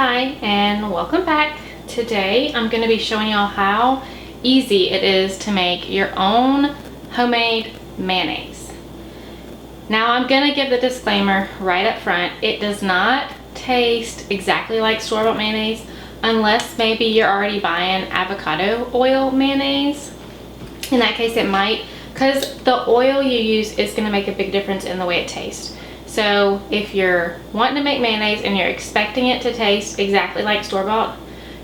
Hi and welcome back. Today I'm going to be showing y'all how easy it is to make your own homemade mayonnaise. Now I'm going to give the disclaimer right up front. It does not taste exactly like store-bought mayonnaise unless maybe you're already buying avocado oil mayonnaise. In that case it might, because the oil you use is going to make a big difference in the way it tastes. So if you're wanting to make mayonnaise and you're expecting it to taste exactly like store-bought,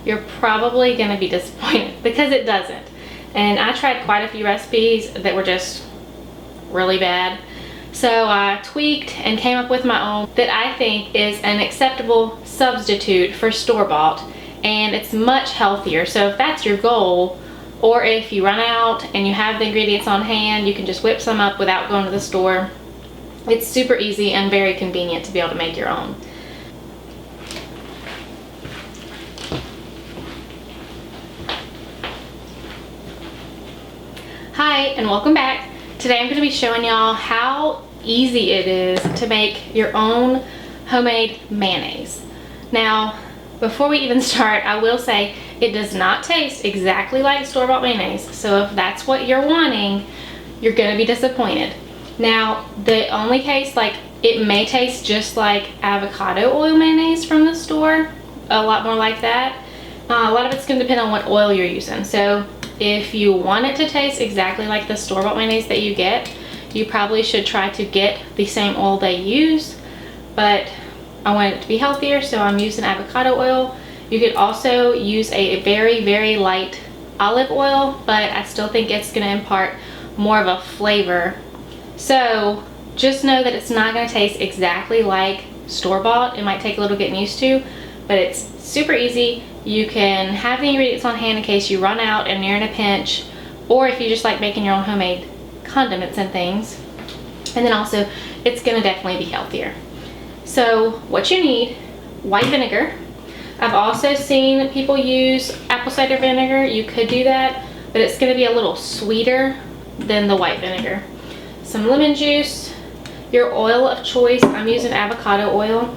you're probably going to be disappointed because it doesn't. And I tried quite a few recipes that were just really bad. So I tweaked and came up with my own that I think is an acceptable substitute for store-bought, and it's much healthier. So if that's your goal, or if you run out and you have the ingredients on hand, you can just whip some up without going to the store. It's super easy and very convenient to be able to make your own. Hi and welcome back. Today I'm going to be showing y'all how easy it is to make your own homemade mayonnaise. Now, before we even start, I will say it does not taste exactly like store-bought mayonnaise. So if that's what you're wanting, you're going to be disappointed. Now, the only case, like, it may taste just like avocado oil mayonnaise from the store, a lot more like that. A lot of it's going to depend on what oil you're using. So if you want it to taste exactly like the store-bought mayonnaise that you get, you probably should try to get the same oil they use. But I want it to be healthier, so I'm using avocado oil. You could also use a very, very light olive oil, but I still think it's going to impart more of a flavor. So just know that it's not going to taste exactly like store-bought. It might take a little getting used to, but it's super easy. You can have the ingredients on hand in case you run out and you're in a pinch, or if you just like making your own homemade condiments and things. And then also, it's going to definitely be healthier. So what you need: white vinegar. I've also seen people use apple cider vinegar. You could do that, but it's going to be a little sweeter than the white vinegar. Some lemon juice, your oil of choice. I'm using avocado oil,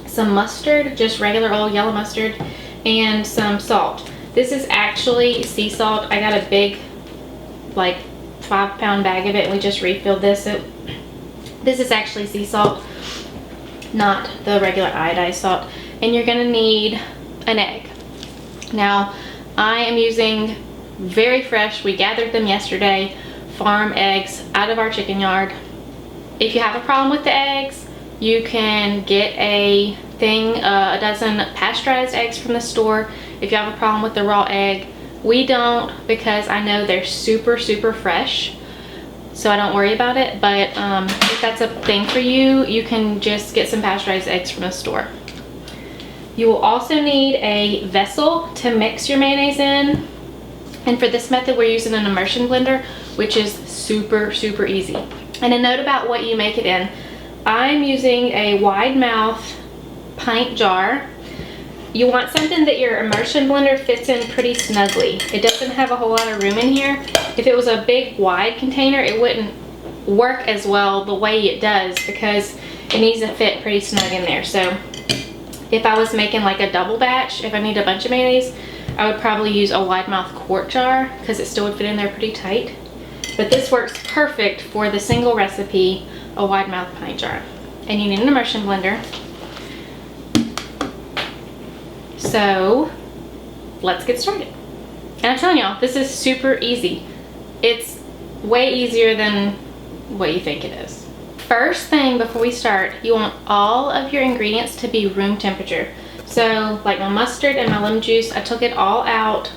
some mustard, just regular old yellow mustard, and some salt. This is actually sea salt. I got a big, like, 5-pound bag of it, and we just refilled this. So this is actually sea salt, not the regular iodized salt. And you're gonna need an egg. Now, I am using very fresh, we gathered them yesterday, farm eggs out of our chicken yard. If you have a problem with the eggs, you can get a dozen pasteurized eggs from the store. If you have a problem with the raw egg, we don't, because I know they're super fresh, so I don't worry about it. But if that's a thing for you, you can just get some pasteurized eggs from the store. You will also need a vessel to mix your mayonnaise in. And for this method, we're using an immersion blender, which is super easy. And a note about what you make it in. I'm using a wide mouth pint jar. You want something that your immersion blender fits in pretty snugly. It doesn't have a whole lot of room in here. If it was a big wide container, it wouldn't work as well the way it does, because it needs to fit pretty snug in there. So if I was making like a double batch, if I need a bunch of mayonnaise, I would probably use a wide mouth quart jar, because it still would fit in there pretty tight. But this works perfect for the single recipe, a wide mouth pint jar. And you need an immersion blender. So let's get started. And I'm telling y'all, this is super easy. It's way easier than what you think it is. First thing before we start, you want all of your ingredients to be room temperature. So like my mustard and my lemon juice, I took it all out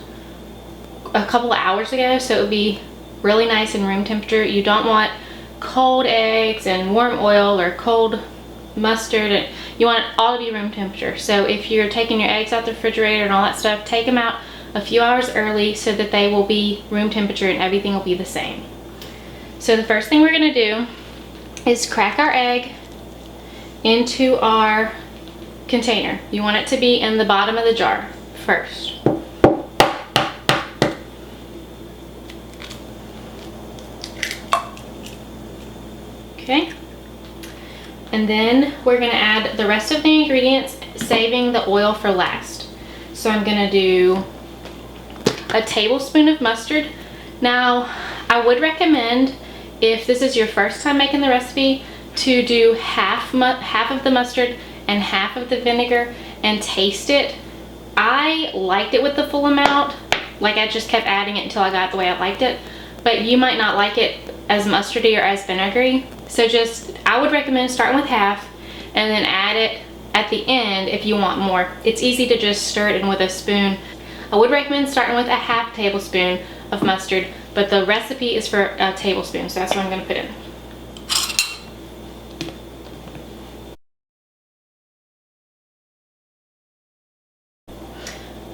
a couple of hours ago, so it would be really nice in room temperature. You don't want cold eggs and warm oil or cold mustard. You want it all to be room temperature. So if you're taking your eggs out the refrigerator and all that stuff, take them out a few hours early so that they will be room temperature and everything will be the same. So the first thing we're going to do is crack our egg into our container. You want it to be in the bottom of the jar first. Okay. And then we're going to add the rest of the ingredients saving the oil for last. So I'm gonna do a tablespoon of mustard. Now, I would recommend, if this is your first time making the recipe, to do half of the mustard and half of the vinegar and taste it. I liked it with the full amount. Like, I just kept adding it until I got the way I liked it. But you might not like it as mustardy or as vinegary. So I would recommend starting with half and then add it at the end if you want more. It's easy to just stir it in with a spoon. I would recommend starting with a half tablespoon of mustard, but the recipe is for a tablespoon, so that's what I'm gonna put in.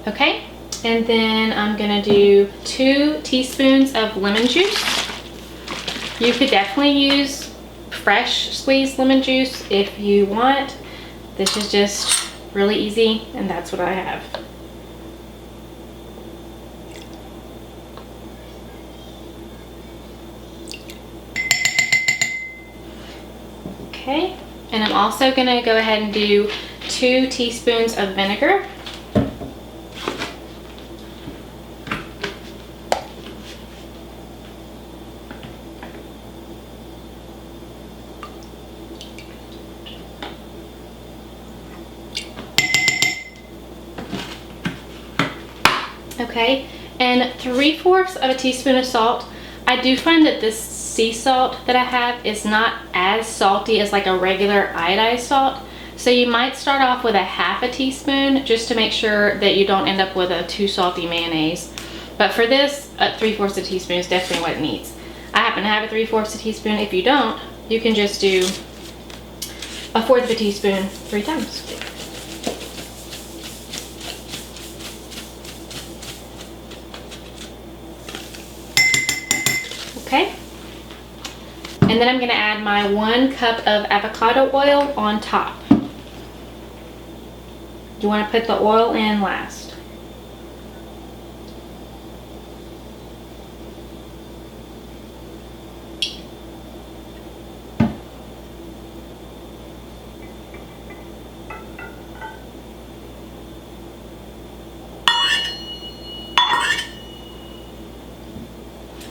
Okay, and then I'm gonna do 2 teaspoons of lemon juice. You could definitely use fresh squeezed lemon juice if you want. This is just really easy, and that's what I have. Okay, and I'm also gonna go ahead and do 2 teaspoons of vinegar. Okay, and 3/4 of a teaspoon of salt. I do find that this sea salt that I have is not as salty as like a regular iodized salt. So you might start off with a half a teaspoon just to make sure that you don't end up with a too salty mayonnaise. But for this, 3/4 of a teaspoon is definitely what it needs. I happen to have a 3/4 of a teaspoon. If you don't, you can just do 1/4 of a teaspoon 3 times. Okay, and then I'm going to add my 1 cup of avocado oil on top. You want to put the oil in last.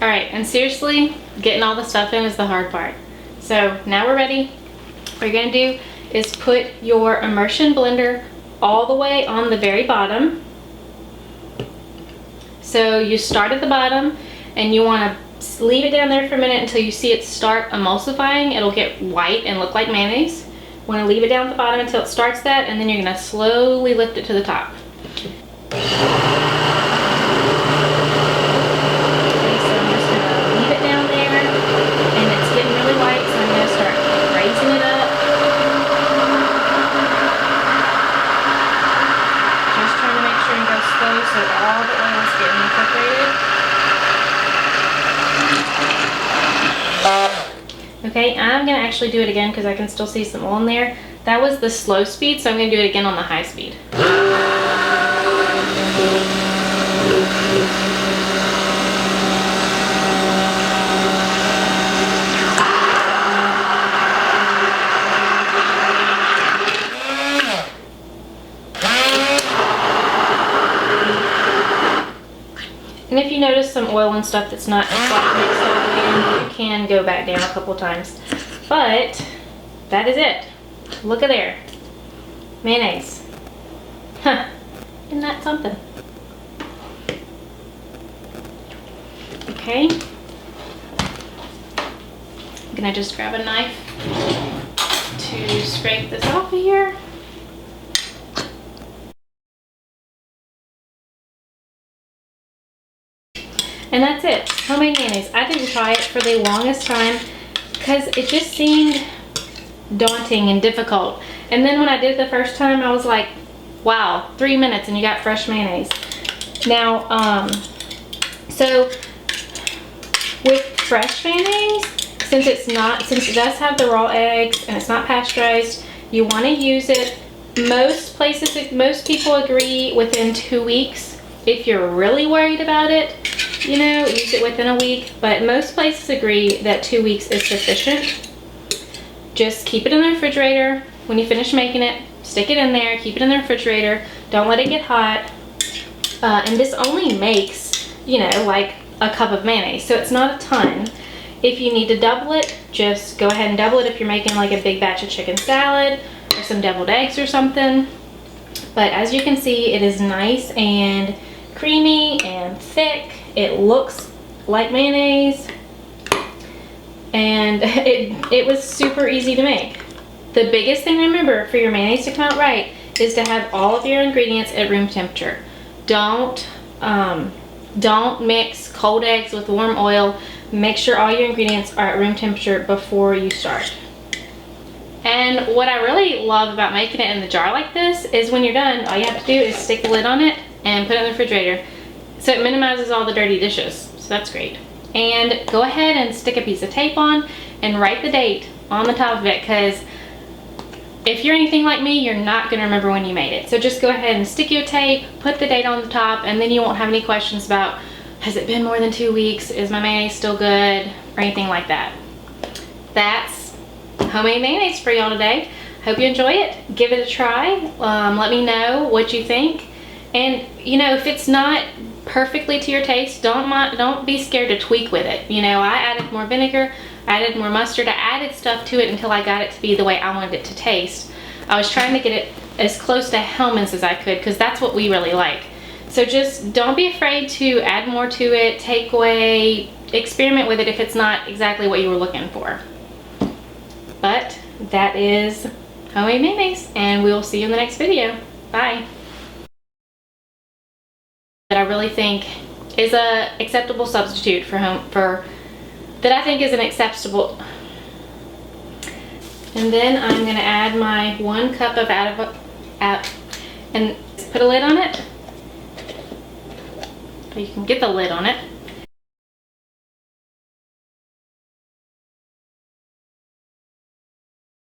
All right, and seriously, getting all the stuff in is the hard part. So now we're ready. What you're gonna do is put your immersion blender all the way on the very bottom. So you start at the bottom and you wanna leave it down there for a minute until you see it start emulsifying. It'll get white and look like mayonnaise. You wanna leave it down at the bottom until it starts that, and then you're gonna slowly lift it to the top. So all the oil is getting incorporated. Okay, I'm gonna actually do it again because I can still see some oil in there. That was the slow speed, so I'm gonna do it again on the high speed. And if you notice some oil and stuff that's not quite mixed up, you can go back down a couple times. But that is it. Look at there. Mayonnaise. Huh. Isn't that something? Okay. I'm gonna just grab a knife to scrape this off of here. And that's it, homemade mayonnaise. I didn't try it for the longest time because it just seemed daunting and difficult. And then when I did it the first time, I was like, wow, 3 minutes and you got fresh mayonnaise. Now, so with fresh mayonnaise, since it does have the raw eggs and it's not pasteurized, you want to use it. Most people agree within 2 weeks. If you're really worried about it, you know, use it within a week, but most places agree that 2 weeks is sufficient. Just keep it in the refrigerator. When you finish making it, stick it in there, keep it in the refrigerator, don't let it get hot. And this only makes, you know, like a cup of mayonnaise, so it's not a ton. If you need to double it, just go ahead and double it if you're making like a big batch of chicken salad or some deviled eggs or something. But as you can see, it is nice and creamy and thick. It looks like mayonnaise, and it was super easy to make. The biggest thing to remember for your mayonnaise to come out right is to have all of your ingredients at room temperature. Don't mix cold eggs with warm oil. Make sure all your ingredients are at room temperature before you start. And what I really love about making it in the jar like this is when you're done, all you have to do is stick the lid on it and put it in the refrigerator. So it minimizes all the dirty dishes. So that's great. And go ahead and stick a piece of tape on and write the date on the top of it, because if you're anything like me, you're not going to remember when you made it. So just go ahead and stick your tape, put the date on the top, and then you won't have any questions about, has it been more than 2 weeks? Is my mayonnaise still good? Or anything like that. That's homemade mayonnaise for y'all today. Hope you enjoy it. Give it a try. Let me know what you think. And you know, if it's not perfectly to your taste, don't be scared to tweak with it. You know, I added more vinegar, added more mustard, I added stuff to it until I got it to be the way I wanted it to taste. I was trying to get it as close to Hellman's as I could, because that's what we really like. So just don't be afraid to add more to it, take away, experiment with it if it's not exactly what you were looking for. But that is homemade mayonnaise, and we will see you in the next video. Bye. That I really think is a acceptable substitute that I think is an acceptable. And then I'm going to add my 1 cup of and put a lid on it. You can get the lid on it.